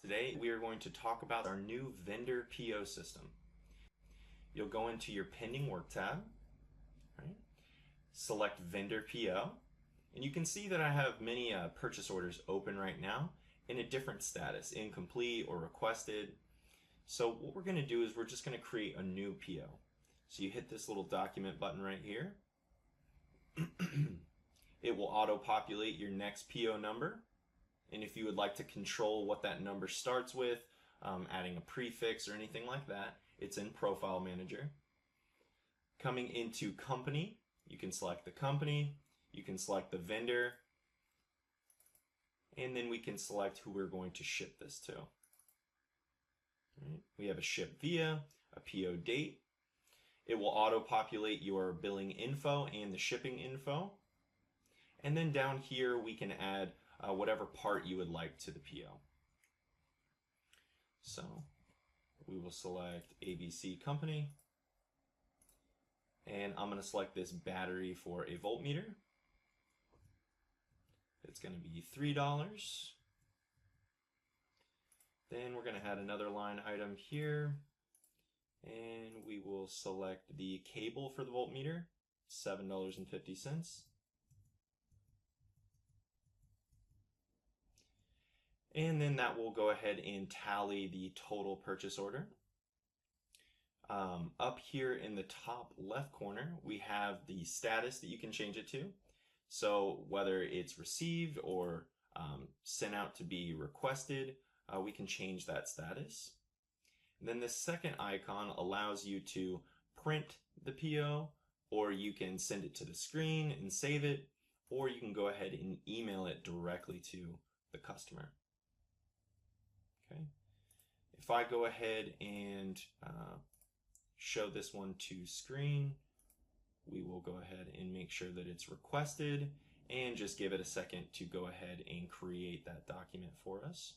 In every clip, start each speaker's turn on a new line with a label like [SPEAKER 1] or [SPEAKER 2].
[SPEAKER 1] Today we are going to talk about our new vendor PO system. You'll go into your pending work tab, right? Select vendor PO, and you can see that I have many purchase orders open right now in a different status, incomplete or requested. So what we're going to do is we're just going to create a new PO. So you hit this little document button right here. It will auto-populate your next PO number. And if you would like to control what that number starts with, adding a prefix or anything like that, it's in Profile Manager. Coming into Company, you can select the company, you can select the vendor, and then we can select who we're going to ship this to. Right. We have a ship via, a PO date. It will auto-populate your billing info and the shipping info. And then down here we can add whatever part you would like to the PO. So we will select ABC Company, and I'm going to select this battery for a voltmeter. It's going to be $3. Then we're going to add another line item here, and we will select the cable for the voltmeter, $7.50. And then that will go ahead and tally the total purchase order. Up here in the top left corner, we have the status that you can change it to. So whether it's received or sent out to be requested, we can change that status. And then the second icon allows you to print the PO, or you can send it to the screen and save it, or you can go ahead and email it directly to the customer. Okay. If I go ahead and show this one to screen, we will go ahead and make sure that it's requested and just give it a second to go ahead and create that document for us.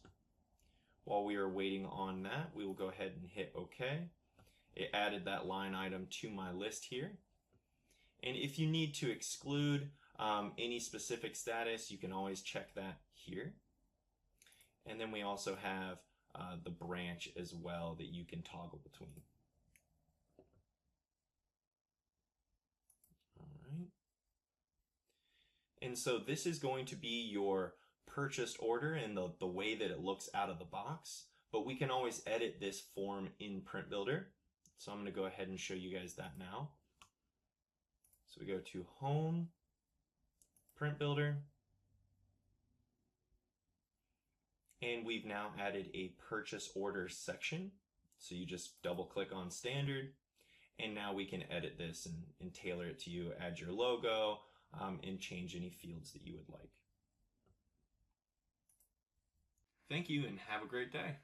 [SPEAKER 1] While we are waiting on that, we will go ahead and hit OK. It added that line item to my list here. And if you need to exclude any specific status, you can always check that here. And then we also have the branch as well that you can toggle between. All right. And so this is going to be your purchased order and the way that it looks out of the box, but we can always edit this form in Print Builder. So I'm going to go ahead and show you guys that now. So we go to Home, Print Builder, and we've now added a purchase order section. So you just double click on standard, and now we can edit this and tailor it to you, add your logo, and change any fields that you would like. Thank you and have a great day.